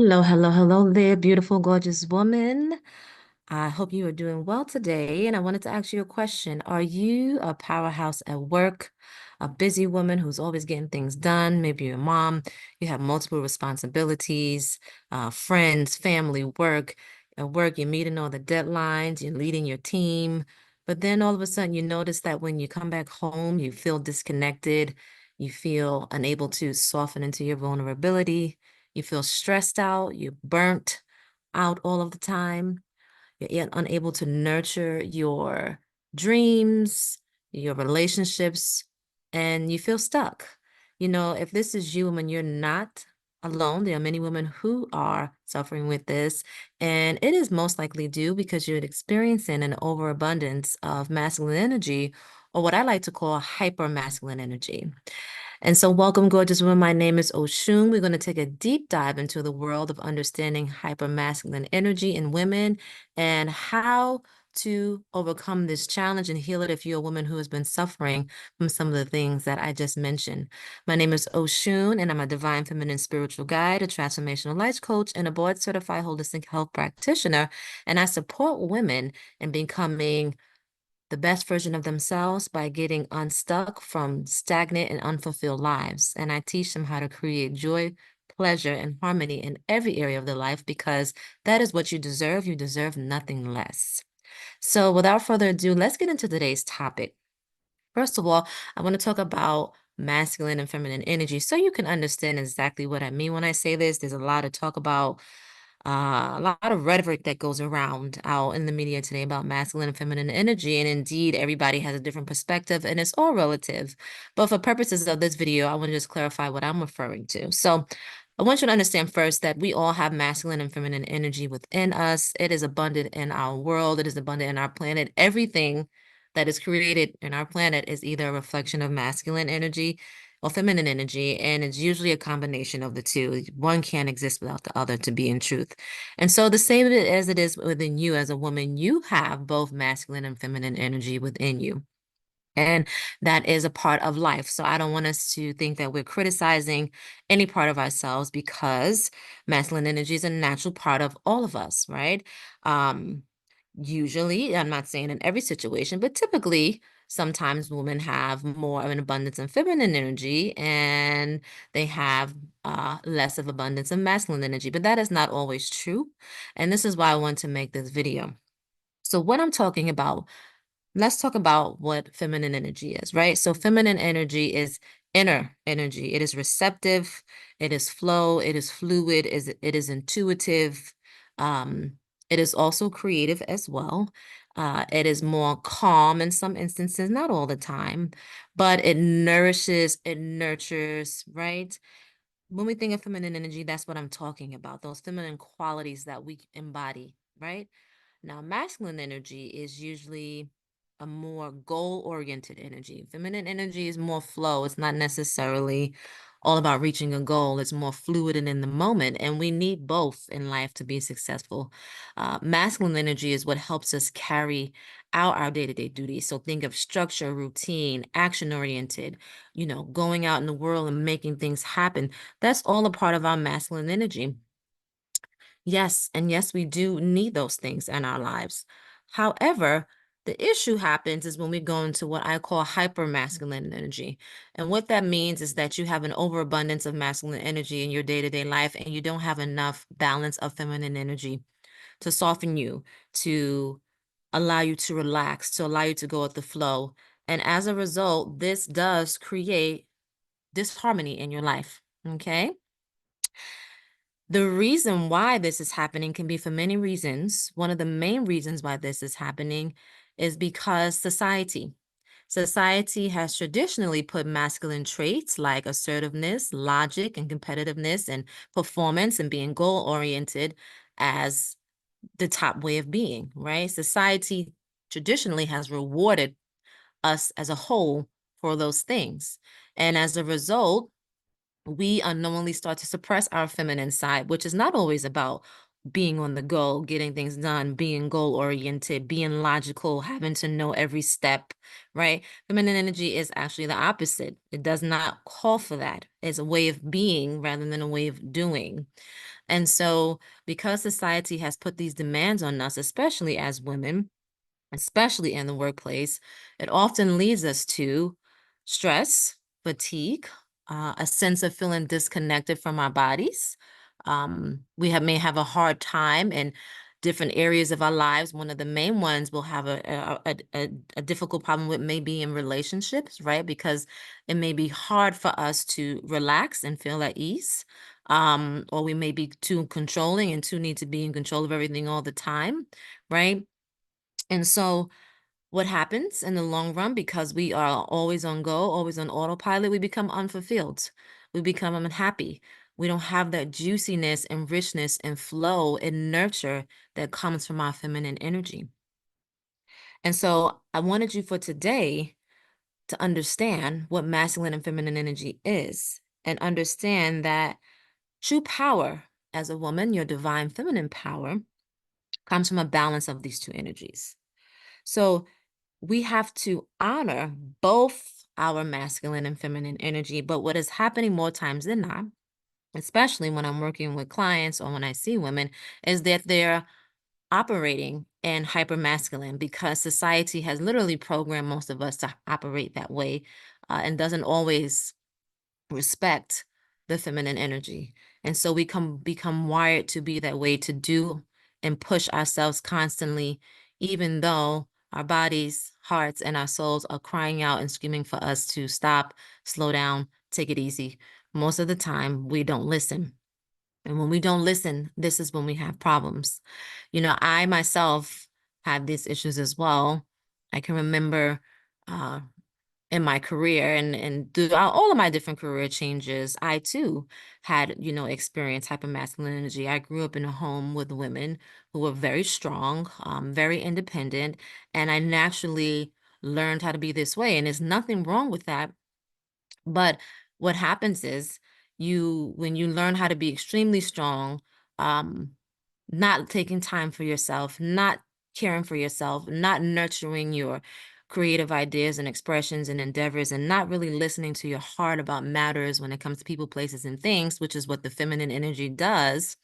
Hello, hello, hello there, beautiful, gorgeous woman. I hope you are doing well today. And I wanted to ask you a question. Are you a powerhouse at work, a busy woman who's always getting things done? Maybe you're a mom, you have multiple responsibilities, friends, family, work. At work, you're meeting all the deadlines, you're leading your team. But then all of a sudden, you notice that when you come back home, you feel disconnected, you feel unable to soften into your vulnerability. You feel stressed out, you're burnt out all of the time. You're unable to nurture your dreams, your relationships, and you feel stuck. If this is you, and you're not alone, there are many women who are suffering with this, and it is most likely due because you're experiencing an overabundance of masculine energy, or what I like to call hyper masculine energy. And so, welcome, gorgeous women. My name is Oshun. We're going to take a deep dive into the world of understanding hypermasculine energy in women and how to overcome this challenge and heal it if you're a woman who has been suffering from some of the things that I just mentioned. My name is Oshun, and I'm a divine feminine spiritual guide, a transformational life coach, and a board certified holistic health practitioner. And I support women in becoming the best version of themselves by getting unstuck from stagnant and unfulfilled lives. And I teach them how to create joy, pleasure, and harmony in every area of their life because that is what you deserve. You deserve nothing less. So without further ado, let's get into today's topic. First of all, I want to talk about masculine and feminine energy so you can understand exactly what I mean when I say this. There's a lot of talk about a lot of rhetoric that goes around out in the media today about masculine and feminine energy. And indeed, everybody has a different perspective and it's all relative. But for purposes of this video, I want to just clarify what I'm referring to. So I want you to understand first that we all have masculine and feminine energy within us. It is abundant in our world. It is abundant in our planet. Everything that is created in our planet is either a reflection of masculine energy or feminine energy, and it's usually a combination of the two. One can't exist without the other, to be in truth. And so the same as it is within you as a woman, you have both masculine and feminine energy within you. And that is a part of life. So I don't want us to think that we're criticizing any part of ourselves because masculine energy is a natural part of all of us, right? Um, Usually, I'm not saying in every situation, but typically, sometimes women have more of an abundance of feminine energy and they have less of abundance of masculine energy. But that is not always true. And this is why I want to make this video. So what I'm talking about, let's talk about what feminine energy is, right? So feminine energy is inner energy. It is receptive, it is flow, it is fluid, it is intuitive. Um, it is also creative as well. It is more calm in some instances, not all the time, but it nourishes, it nurtures, right? When we think of feminine energy, that's what I'm talking about, those feminine qualities that we embody, right? Now, masculine energy is usually a more goal-oriented energy. Feminine energy is more flow. It's not necessarily all about reaching a goal. It's more fluid and in the moment, and we need both in life to be successful. Masculine energy is what helps us carry out our day-to-day duties. So think of structure, routine, action-oriented, going out in the world and making things happen. That's all a part of our masculine energy. Yes, and yes, we do need those things in our lives. However, the issue happens is when we go into what I call hypermasculine energy. And what that means is that you have an overabundance of masculine energy in your day-to-day life, and you don't have enough balance of feminine energy to soften you, to allow you to relax, to allow you to go with the flow. And as a result, this does create disharmony in your life. Okay? The reason why this is happening can be for many reasons. One of the main reasons why this is happening is because society. Society has traditionally put masculine traits like assertiveness, logic, and competitiveness, and performance and being goal-oriented as the top way of being, right? Society traditionally has rewarded us as a whole for those things. And as a result, we unknowingly start to suppress our feminine side, which is not always about being on the go, getting things done, being goal oriented, being logical, having to know every step, right? Feminine energy is actually the opposite. It does not call for that. It's a way of being rather than a way of doing. And so, because society has put these demands on us, especially as women, especially in the workplace, it often leads us to stress, fatigue, a sense of feeling disconnected from our bodies. May have a hard time in different areas of our lives. One of the main ones we'll have a difficult problem with may be in relationships, right? Because it may be hard for us to relax and feel at ease. Or we may be too controlling and too need to be in control of everything all the time, right? And so what happens in the long run, because we are always on go, always on autopilot, we become unfulfilled. We become unhappy. We don't have that juiciness and richness and flow and nurture that comes from our feminine energy. And so I wanted you for today to understand what masculine and feminine energy is, and understand that true power as a woman, your divine feminine power, comes from a balance of these two energies. So we have to honor both our masculine and feminine energy. But what is happening more times than not, especially when I'm working with clients or when I see women, is that they're operating in hypermasculine because society has literally programmed most of us to operate that way, and doesn't always respect the feminine energy. And so we become wired to be that way, to do and push ourselves constantly, even though our bodies, hearts, and our souls are crying out and screaming for us to stop, slow down, take it easy. Most of the time, we don't listen. And when we don't listen, this is when we have problems. I myself had these issues as well. I can remember uh, in my career and throughout all of my different career changes, I too had, experienced hypermasculine energy. I grew up in a home with women who were very strong, very independent, and I naturally learned how to be this way. And there's nothing wrong with that. But what happens is when you learn how to be extremely strong, um, not taking time for yourself, not caring for yourself, not nurturing your creative ideas and expressions and endeavors, and not really listening to your heart about matters when it comes to people, places, and things, which is what the feminine energy does,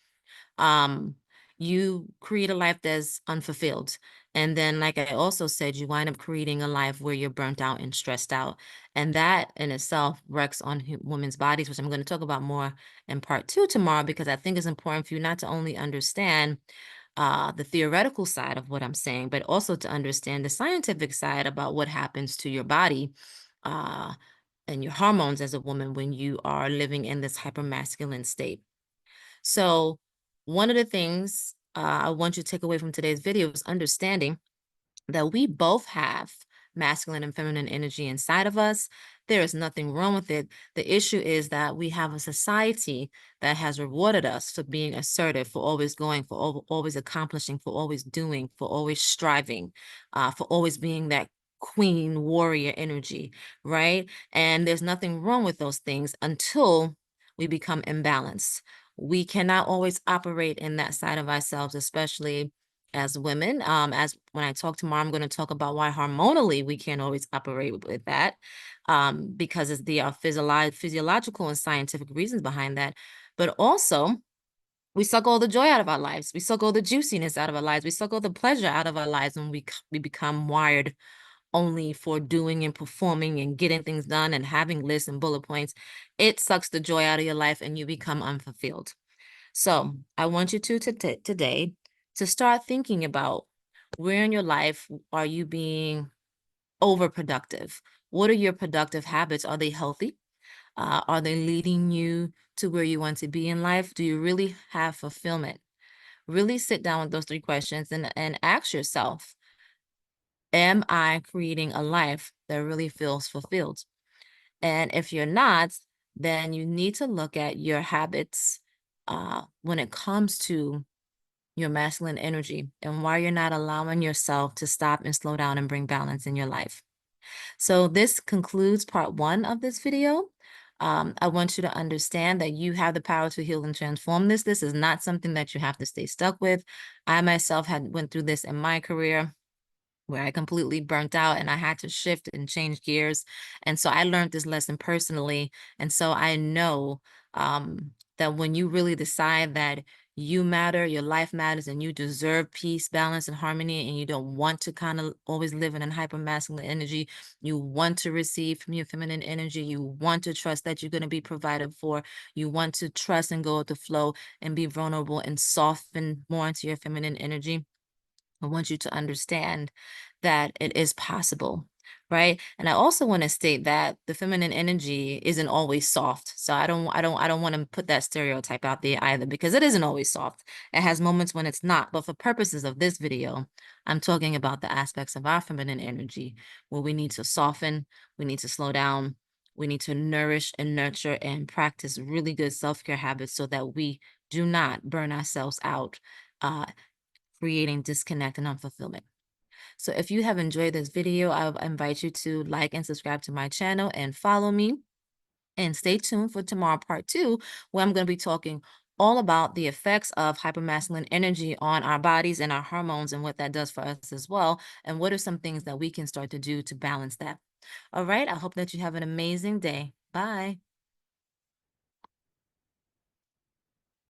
um, you create a life that's unfulfilled. And then, like I also said, you wind up creating a life where you're burnt out and stressed out. And that in itself wrecks on women's bodies, which I'm going to talk about more in part 2 tomorrow, because I think it's important for you not to only understand the theoretical side of what I'm saying, but also to understand the scientific side about what happens to your body uh, and your hormones as a woman when you are living in this hypermasculine state. So one of the things I want you to take away from today's video is understanding that we both have masculine and feminine energy inside of us. There is nothing wrong with it. The issue is that we have a society that has rewarded us for being assertive, for always going, for always accomplishing, for always doing, for always striving, for always being that queen warrior energy, right? And there's nothing wrong with those things until we become imbalanced. We cannot always operate in that side of ourselves, especially as women. As when I talk tomorrow, I'm going to talk about why hormonally we can't always operate with that, because there are physiological and scientific reasons behind that. But also, we suck all the joy out of our lives. We suck all the juiciness out of our lives. We suck all the pleasure out of our lives when we become wired only for doing and performing and getting things done and having lists and bullet points. It sucks the joy out of your life and you become unfulfilled. So I want you today to start thinking about where in your life are you being overproductive? What are your productive habits? Are they healthy? Are they leading you to where you want to be in life? Do you really have fulfillment? Really sit down with those 3 questions and ask yourself, am I creating a life that really feels fulfilled? And if you're not, then you need to look at your habits when it comes to your masculine energy and why you're not allowing yourself to stop and slow down and bring balance in your life. So this concludes part 1 of this video. I want you to understand that you have the power to heal and transform this. This is not something that you have to stay stuck with. I myself had went through this in my career where I completely burnt out and I had to shift and change gears. And so I learned this lesson personally. And so I know that when you really decide that you matter, your life matters, and you deserve peace, balance, and harmony, and you don't want to kind of always live in a hyper masculine energy, you want to receive from your feminine energy, you want to trust that you're going to be provided for, you want to trust and go with the flow and be vulnerable and soften more into your feminine energy. I want you to understand that it is possible, right? And I also want to state that the feminine energy isn't always soft. So I don't want to put that stereotype out there either because it isn't always soft. It has moments when it's not. But for purposes of this video, I'm talking about the aspects of our feminine energy where we need to soften, we need to slow down, we need to nourish and nurture and practice really good self-care habits so that we do not burn ourselves out uh, creating disconnect and unfulfillment. So if you have enjoyed this video, I invite you to like and subscribe to my channel and follow me. And stay tuned for tomorrow, part 2, where I'm going to be talking all about the effects of hypermasculine energy on our bodies and our hormones and what that does for us as well. And what are some things that we can start to do to balance that. All right. I hope that you have an amazing day. Bye.